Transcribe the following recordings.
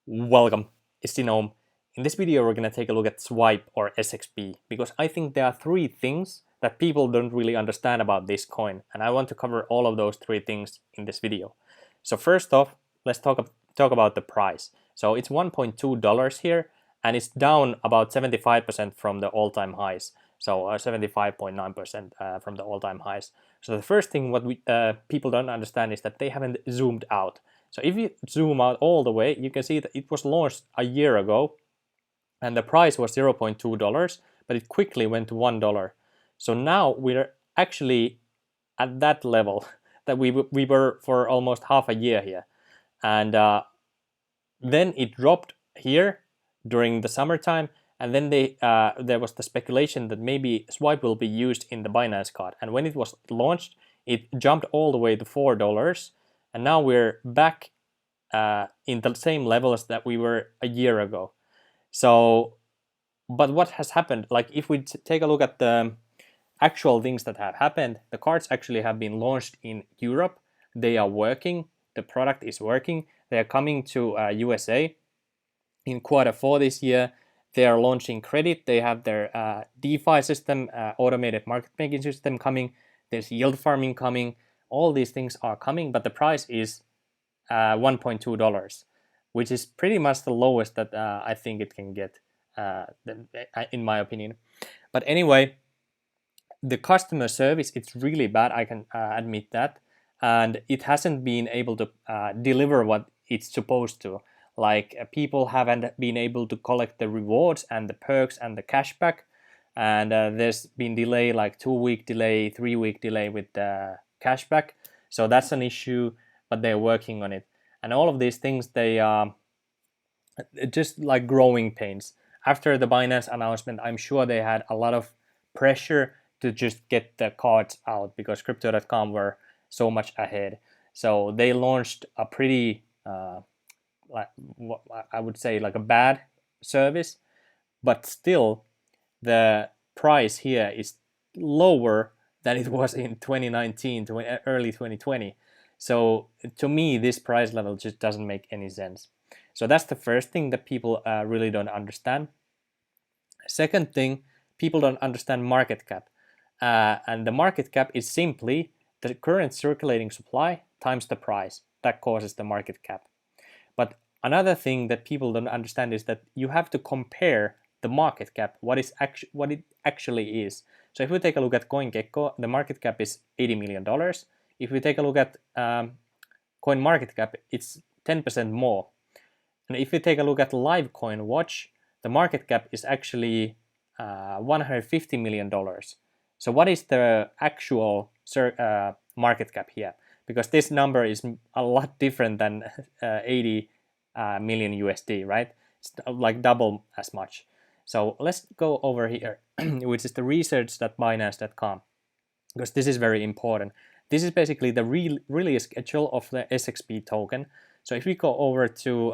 Welcome, it's denome. In this video we're going to take a look at Swipe or SXP because I think there are three things that people don't really understand about this coin, and I want to cover all of those three things in this video. So first off, let's talk about the price. So it's $1.2 here, and it's down about 75% from the all-time highs. So 75.9% from the all-time highs. So the first thing what people don't understand is that they haven't zoomed out. So if you zoom out all the way, you can see that it was launched a year ago and the price was $0.2, but it quickly went to $1. So now we're actually at that level that we were for almost half a year here. And then it dropped here during the summertime, and then there was the speculation that maybe Swipe will be used in the Binance card. And when it was launched, it jumped all the way to $4, and now we're back in the same levels that we were a year ago. So, but what has happened? Like if we take a look at the actual things that have happened, the cards actually have been launched in Europe. They are working. The product is working. They are coming to USA in Q4 this year. They are launching credit. They have their DeFi system, automated market making system coming. There's yield farming coming. All these things are coming, but the price is $1.2, which is pretty much the lowest that I think it can get, in my opinion. But anyway, the customer service, it's really bad, I can admit that, and it hasn't been able to deliver what it's supposed to. Like people haven't been able to collect the rewards and the perks and the cashback, and there's been delay, like 2-week delay, 3-week delay with the cashback. So that's an issue, but they're working on it. And all of these things, they are just like growing pains. After the Binance announcement, I'm sure they had a lot of pressure to just get the cards out because crypto.com were so much ahead. So they launched a pretty, like what I would say, like a bad service, but still the price here is lower than it was in 2019 to early 2020. So to me, this price level just doesn't make any sense. So that's the first thing that people really don't understand. Second thing, people don't understand market cap. And the market cap is simply the current circulating supply times the price. That causes the market cap. But another thing that people don't understand is that you have to compare the market cap, what it actually is. So if we take a look at CoinGecko, the market cap is $80 million. If we take a look at CoinMarketCap, it's 10% more. And if we take a look at LiveCoin Watch, the market cap is actually $150 million. So what is the actual market cap here? Because this number is a lot different than 80 million USD, right? It's like double as much. So let's go over here, which is the research.binance.com, because this is very important. This is basically the release schedule of the SXP token. So if we go over to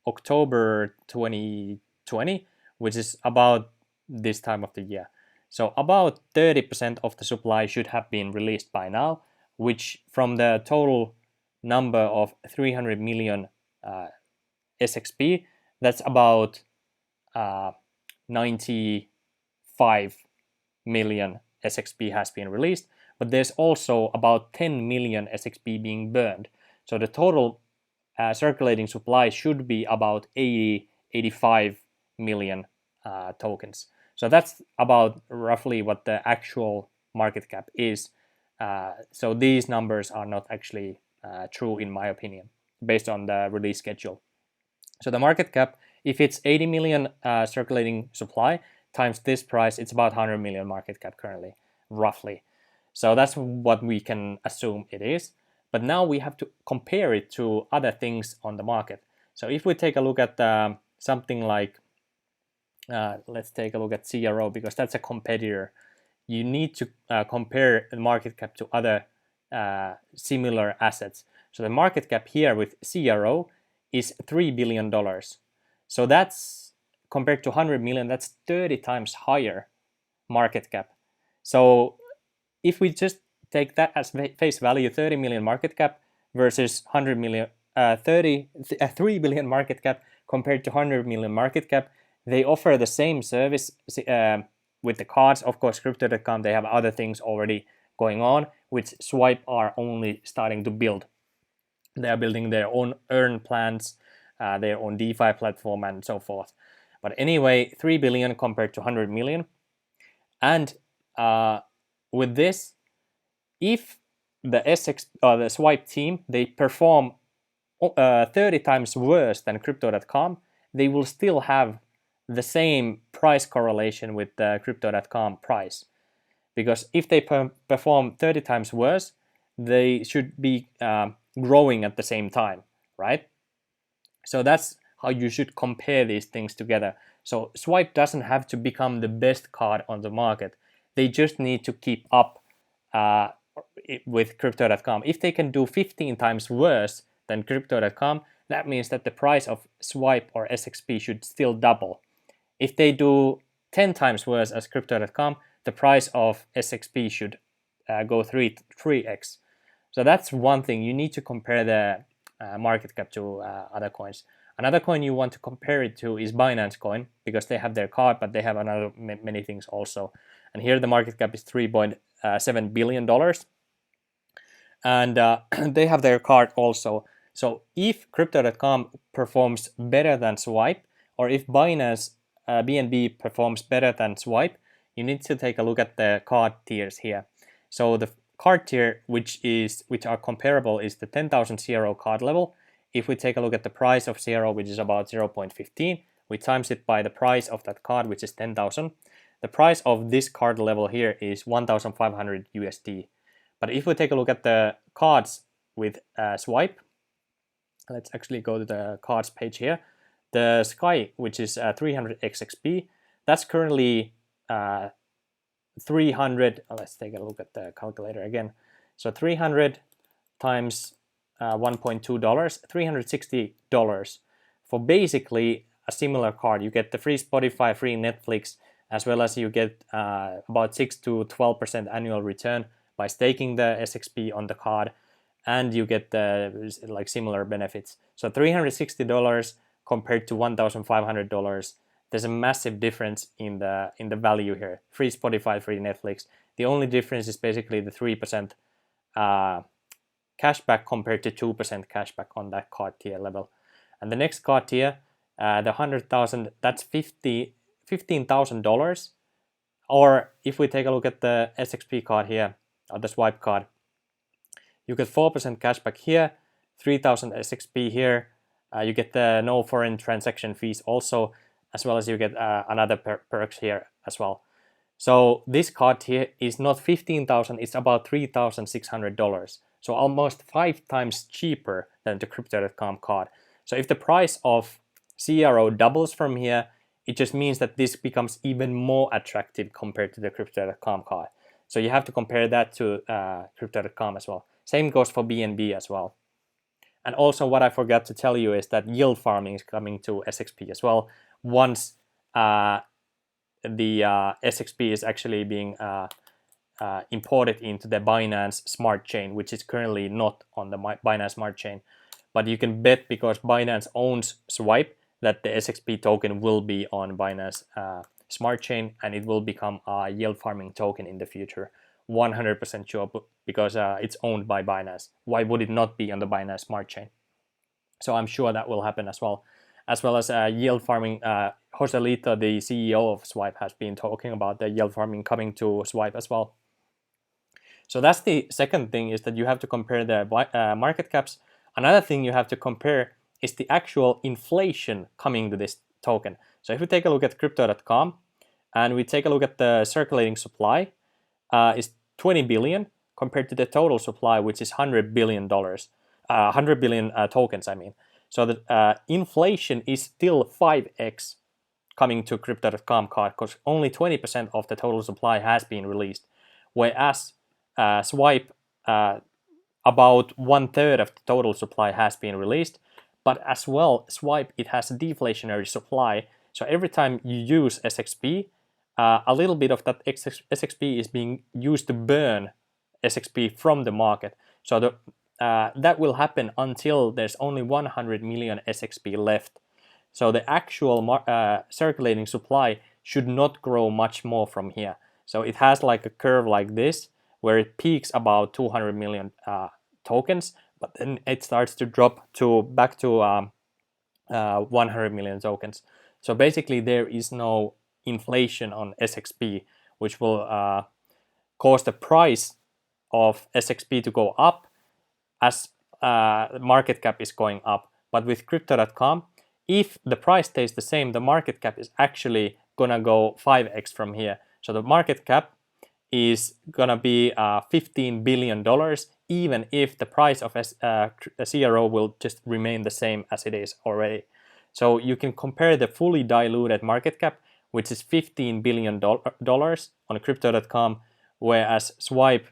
October 2020, which is about this time of the year. So about 30% of the supply should have been released by now, which from the total number of 300 million SXP, that's about 95 million SXP has been released, but there's also about 10 million SXP being burned. So the total circulating supply should be about 85 million tokens. So that's about roughly what the actual market cap is. So these numbers are not actually true in my opinion, based on the release schedule. So the market cap, if it's 80 million circulating supply times this price, it's about 100 million market cap currently, roughly. So that's what we can assume it is. But now we have to compare it to other things on the market. So if we take a look at something like, let's take a look at CRO, because that's a competitor. You need to compare the market cap to other similar assets. So the market cap here with CRO is $3 billion. So that's compared to 100 million, that's 30 times higher market cap. So if we just take that as face value, 30 million market cap versus 100 million 3 billion market cap compared to 100 million market cap. They offer the same service with the cards. Of course, Crypto.com, they have other things already going on, which Swipe are only starting to build. They are building their own earn plans, their own DeFi platform, and so forth. But anyway, 3 billion compared to 100 million. And with this, if the the Swipe team, they perform 30 times worse than Crypto.com, they will still have the same price correlation with the Crypto.com price. Because if they perform 30 times worse, they should be growing at the same time, right? So that's how you should compare these things together. So Swipe doesn't have to become the best card on the market. They just need to keep up with Crypto.com. If they can do 15 times worse than Crypto.com, that means that the price of Swipe or SXP should still double. If they do 10 times worse as Crypto.com, the price of SXP should go 3x. So that's one thing. You need to compare the market cap to other coins. Another coin you want to compare it to is Binance coin, because they have their card, but they have another many things also. And here the market cap is $3.7 billion. And they have their card also. So if Crypto.com performs better than Swipe, or if Binance BNB performs better than Swipe, you need to take a look at the card tiers here. So the card tier which are comparable is the 10,000 CRO card level. If we take a look at the price of CRO, which is about 0.15, we times it by the price of that card, which is 10,000. The price of this card level here is 1,500 USD. But if we take a look at the cards with Swipe, let's actually go to the cards page here. The Sky, which is 300 XXP, that's currently 300. Let's take a look at the calculator again. So 300 times $1.2, $360 for basically a similar card. You get the free Spotify, free Netflix, as well as you get about 6 to 12% annual return by staking the SXP on the card, and you get the like similar benefits. So $360 compared to $1,500. There's a massive difference in the value here. Free Spotify, free Netflix. The only difference is basically the 3% cashback compared to 2% cashback on that card tier level. And the next card tier, the 100,000, that's $15,000. Or if we take a look at the SXP card here, or the Swipe card, you get 4% cashback here, 3,000 SXP here. You get the no foreign transaction fees also, as well as you get another perks here as well. So this card here is not 15,000, it's about $3,600. So almost 5 times cheaper than the Crypto.com card. So if the price of CRO doubles from here, it just means that this becomes even more attractive compared to the Crypto.com card. So you have to compare that to Crypto.com as well. Same goes for BNB as well. And also what I forgot to tell you is that yield farming is coming to SXP as well. Once the SXP is actually being imported into the Binance Smart Chain, which is currently not on the Binance Smart Chain. But you can bet, because Binance owns Swipe, that the SXP token will be on Binance Smart Chain, and it will become a yield farming token in the future. 100% sure, because it's owned by Binance. Why would it not be on the Binance Smart Chain? So I'm sure that will happen as well. As well as yield farming, Joselito, the CEO of Swipe, has been talking about the yield farming coming to Swipe as well. So that's the second thing, is that you have to compare the market caps. Another thing you have to compare is the actual inflation coming to this token. So if we take a look at Crypto.com and we take a look at the circulating supply, is 20 billion compared to the total supply, which is $100 billion, 100 billion tokens, I mean. So the inflation is still 5x coming to Crypto.com card, because only 20% of the total supply has been released, whereas Swipe, about 1/3 of the total supply has been released. But as well, Swipe, it has a deflationary supply. So every time you use SXP, a little bit of that SXP is being used to burn SXP from the market. So that will happen until there's only 100 million SXP left. So the actual circulating supply should not grow much more from here. So it has like a curve like this, where it peaks about 200 million tokens, but then it starts to drop back to 100 million tokens. So basically there is no inflation on SXP, which will cause the price of SXP to go up as market cap is going up. But with crypto.com, if the price stays the same, the market cap is actually gonna go 5x from here. So the market cap is gonna be $15 billion, even if the price of a CRO will just remain the same as it is already. So you can compare the fully diluted market cap, which is $15 billion on crypto.com, whereas Swipe,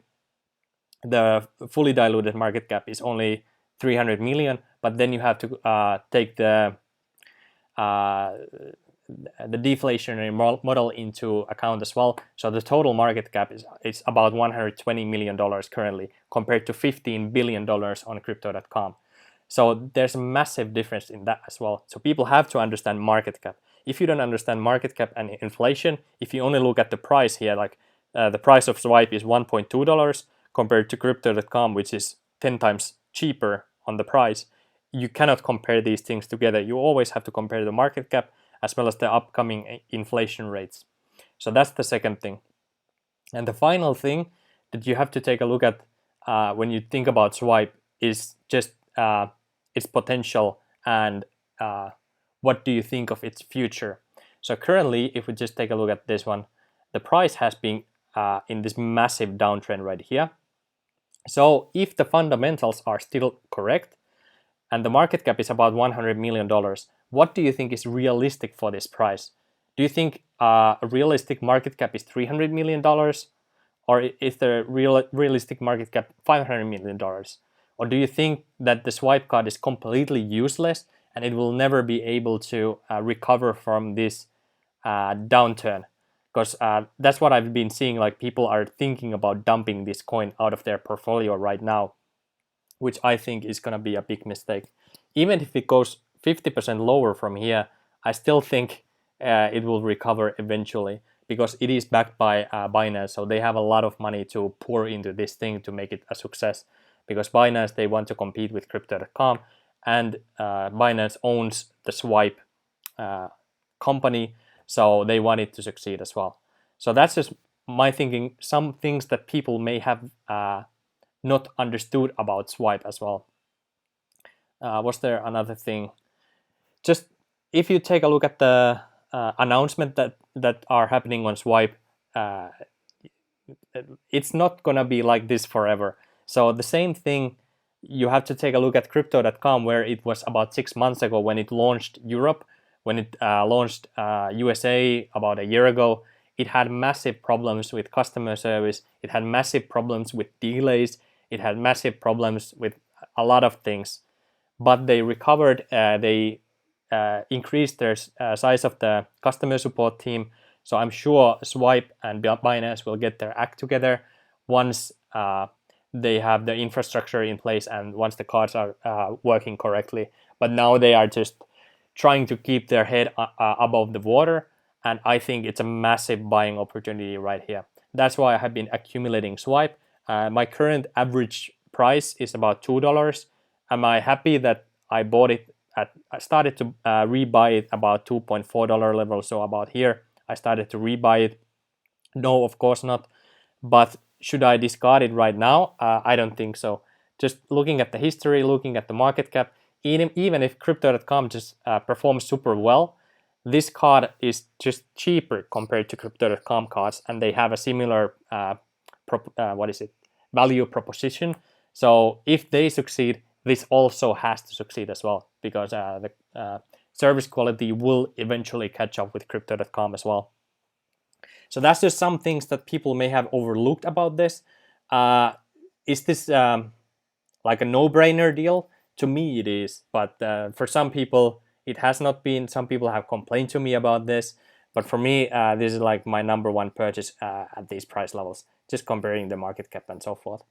the fully diluted market cap is only 300 million, but then you have to take the deflationary model into account as well. So the total market cap is about $120 million currently, compared to $15 billion on crypto.com. So there's a massive difference in that as well. So people have to understand market cap. If you don't understand market cap and inflation, if you only look at the price here, like the price of Swipe is $1.2 compared to crypto.com, which is 10 times cheaper on the price, you cannot compare these things together. You always have to compare the market cap as well as the upcoming inflation rates. So that's the second thing. And the final thing that you have to take a look at when you think about Swipe is just its potential and what do you think of its future. So currently, if we just take a look at this one, the price has been in this massive downtrend right here. So if the fundamentals are still correct and the market cap is about $100 million, what do you think is realistic for this price? Do you think a realistic market cap is $300 million? Or is the realistic market cap $500 million? Or do you think that the Swipe card is completely useless and it will never be able to recover from this downturn? Because that's what I've been seeing, like people are thinking about dumping this coin out of their portfolio right now, which I think is going to be a big mistake. Even if it goes 50% lower from here, I still think it will recover eventually, because it is backed by Binance, so they have a lot of money to pour into this thing to make it a success. Because Binance, they want to compete with crypto.com, and Binance owns the Swipe company, so they want it to succeed as well. So that's just my thinking, some things that people may have not understood about Swipe as well. Was there another thing? Just if you take a look at the announcement that are happening on Swipe, it's not gonna be like this forever. So the same thing, you have to take a look at crypto.com, where it was about 6 months ago when it launched Europe, when it launched USA about a year ago. It had massive problems with customer service. It had massive problems with delays. It had massive problems with a lot of things. But they recovered. They increased their size of the customer support team. So I'm sure Swipe and Binance will get their act together once they have the infrastructure in place and once the cards are working correctly. But now they are just trying to keep their head above the water. And I think it's a massive buying opportunity right here. That's why I have been accumulating Swipe. My current average price is about $2. Am I happy that I bought it I started to rebuy it about $2.4 level, so about here I started to rebuy it? No, of course not. But should I discard it right now? I don't think so. Just looking at the history, looking at the market cap, even if crypto.com just performs super well, this card is just cheaper compared to crypto.com cards, and they have a similar value proposition. So if they succeed, this also has to succeed as well, because the service quality will eventually catch up with crypto.com as well. So that's just some things that people may have overlooked about this. Is this like a no-brainer deal? To me it is, but for some people it has not been. Some people have complained to me about this, but for me this is like my number one purchase at these price levels, just comparing the market cap and so forth.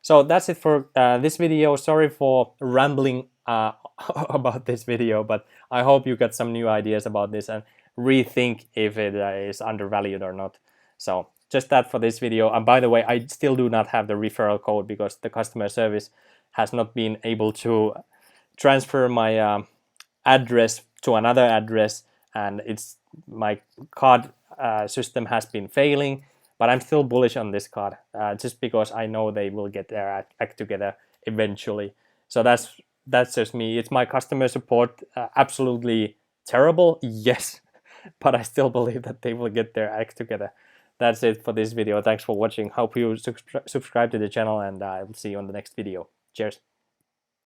So that's it for this video. Sorry for rambling about this video, but I hope you got some new ideas about this and rethink if it is undervalued or not. So just that for this video. And by the way, I still do not have the referral code because the customer service has not been able to transfer my address to another address, and it's my card system has been failing. But I'm still bullish on this card just because I know they will get their act together eventually. So that's just me. It's my customer support absolutely terrible, yes, but I still believe that they will get their act together. That's it for this video. Thanks for watching. Hope you subscribe to the channel, and I will see you on the next video. Cheers.